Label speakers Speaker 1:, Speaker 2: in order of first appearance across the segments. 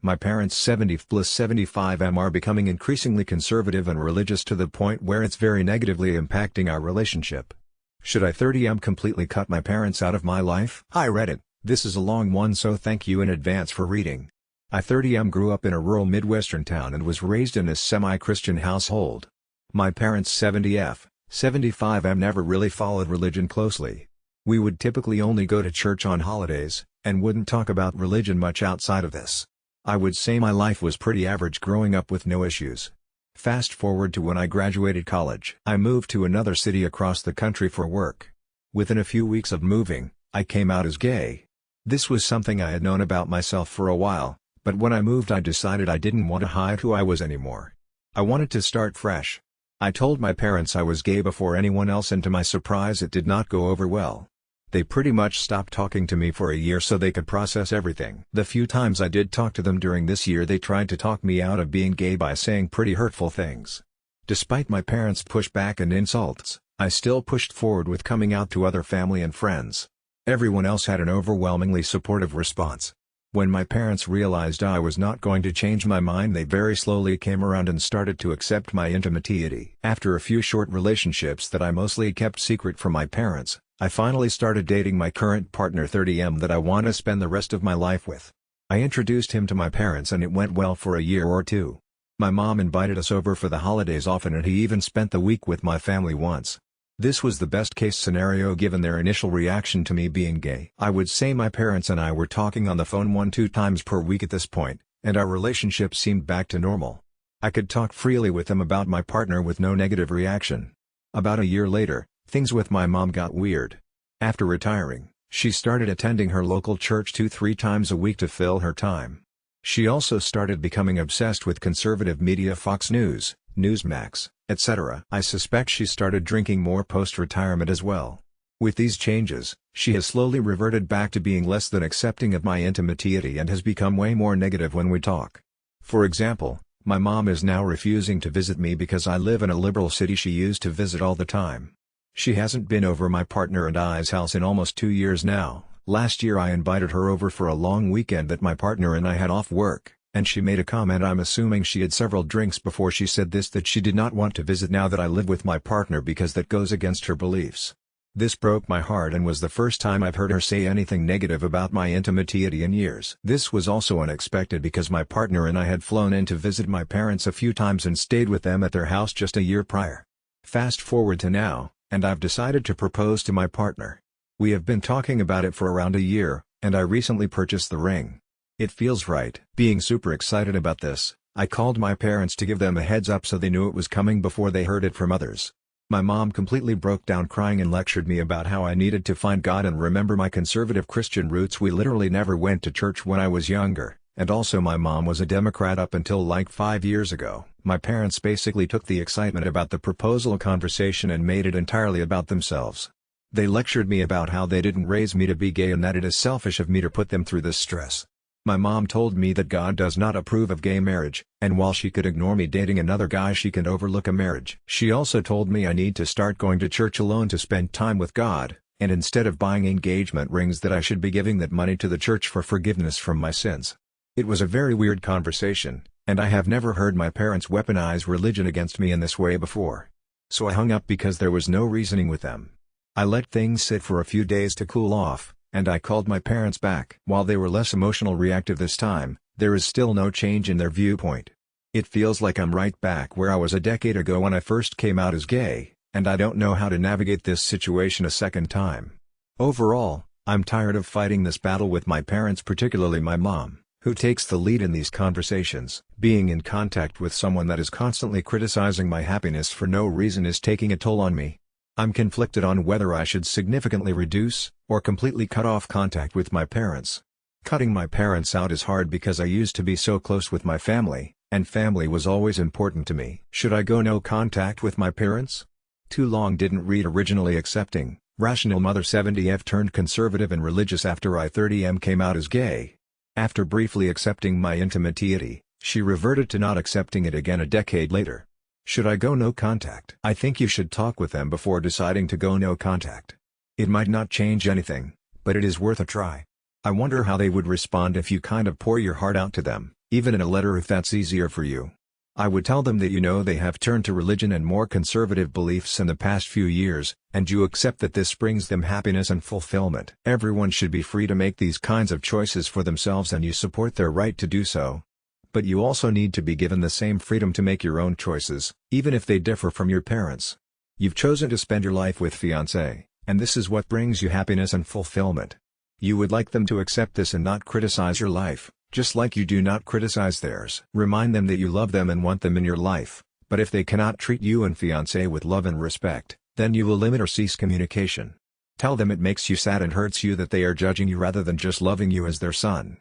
Speaker 1: My parents 70+75 are becoming increasingly conservative and religious to the point where it's very negatively impacting our relationship. Should I 30 completely cut my parents out of my life? Hi Reddit, this is a long one, so thank you in advance for reading. I 30 grew up in a rural Midwestern town and was raised in a semi-Christian household. My parents 75 never really followed religion closely. We would typically only go to church on holidays, and wouldn't talk about religion much outside of this. I would say my life was pretty average growing up with no issues. Fast forward to when I graduated college. I moved to another city across the country for work. Within a few weeks of moving, I came out as gay. This was something I had known about myself for a while, but when I moved I decided I didn't want to hide who I was anymore. I wanted to start fresh. I told my parents I was gay before anyone else, and to my surprise it did not go over well. They pretty much stopped talking to me for a year so they could process everything. The few times I did talk to them during this year, they tried to talk me out of being gay by saying pretty hurtful things. Despite my parents' pushback and insults, I still pushed forward with coming out to other family and friends. Everyone else had an overwhelmingly supportive response. When my parents realized I was not going to change my mind, they very slowly came around and started to accept my intimacy. After a few short relationships that I mostly kept secret from my parents, I finally started dating my current partner 30 that I want to spend the rest of my life with. I introduced him to my parents and it went well for a year or two. My mom invited us over for the holidays often, and he even spent the week with my family once. This was the best case scenario given their initial reaction to me being gay. I would say my parents and I were talking on the phone 1-2 times per week at this point, and our relationship seemed back to normal. I could talk freely with them about my partner with no negative reaction. About a year later, things with my mom got weird. After retiring, she started attending her local church 2-3 times a week to fill her time. She also started becoming obsessed with conservative media, Fox News, Newsmax, etc. I suspect she started drinking more post-retirement as well. With these changes, she has slowly reverted back to being less than accepting of my intimacy and has become way more negative when we talk. For example, my mom is now refusing to visit me because I live in a liberal city she used to visit all the time. She hasn't been over my partner and I's house in almost 2 years now. Last year I invited her over for a long weekend that my partner and I had off work, and she made a comment, I'm assuming she had several drinks before she said this, that she did not want to visit now that I live with my partner because that goes against her beliefs. This broke my heart and was the first time I've heard her say anything negative about my intimacy in years. This was also unexpected because my partner and I had flown in to visit my parents a few times and stayed with them at their house just a year prior. Fast forward to now, and I've decided to propose to my partner. We have been talking about it for around a year, and I recently purchased the ring. It feels right. Being super excited about this, I called my parents to give them a heads up so they knew it was coming before they heard it from others. My mom completely broke down crying and lectured me about how I needed to find God and remember my conservative Christian roots. We literally never went to church when I was younger, and also my mom was a Democrat up until like 5 years ago. My parents basically took the excitement about the proposal conversation and made it entirely about themselves. They lectured me about how they didn't raise me to be gay and that it is selfish of me to put them through this stress. My mom told me that God does not approve of gay marriage, and while she could ignore me dating another guy, she can overlook a marriage. She also told me I need to start going to church alone to spend time with God, and instead of buying engagement rings that I should be giving that money to the church for forgiveness from my sins. It was a very weird conversation, and I have never heard my parents weaponize religion against me in this way before. So I hung up because there was no reasoning with them. I let things sit for a few days to cool off, and I called my parents back. While they were less emotional reactive this time, there is still no change in their viewpoint. It feels like I'm right back where I was a decade ago when I first came out as gay, and I don't know how to navigate this situation a second time. Overall, I'm tired of fighting this battle with my parents, particularly my mom, who takes the lead in these conversations. Being in contact with someone that is constantly criticizing my happiness for no reason is taking a toll on me. I'm conflicted on whether I should significantly reduce, or completely cut off contact with my parents. Cutting my parents out is hard because I used to be so close with my family, and family was always important to me. Should I go no contact with my parents? Too long didn't read. Originally accepting, rational mother 70F turned conservative and religious after I 30M came out as gay. After briefly accepting my intimacy, she reverted to not accepting it again a decade later. Should I go no contact? I think you should talk with them before deciding to go no contact. It might not change anything, but it is worth a try. I wonder how they would respond if you kind of pour your heart out to them, even in a letter if that's easier for you. I would tell them that you know they have turned to religion and more conservative beliefs in the past few years, and you accept that this brings them happiness and fulfillment. Everyone should be free to make these kinds of choices for themselves and you support their right to do so. But you also need to be given the same freedom to make your own choices, even if they differ from your parents. You've chosen to spend your life with fiancé, and this is what brings you happiness and fulfillment. You would like them to accept this and not criticize your life, just like you do not criticize theirs. Remind them that you love them and want them in your life, but if they cannot treat you and fiancé with love and respect, then you will limit or cease communication. Tell them it makes you sad and hurts you that they are judging you rather than just loving you as their son.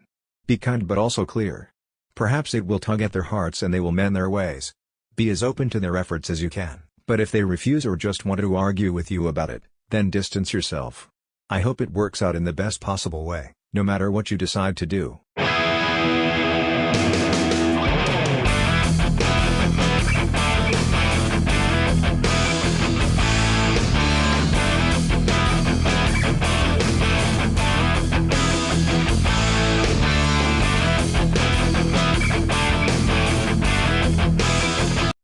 Speaker 1: Be kind but also clear. Perhaps it will tug at their hearts and they will mend their ways. Be as open to their efforts as you can, but if they refuse or just want to argue with you about it, then distance yourself. I hope it works out in the best possible way, no matter what you decide to do.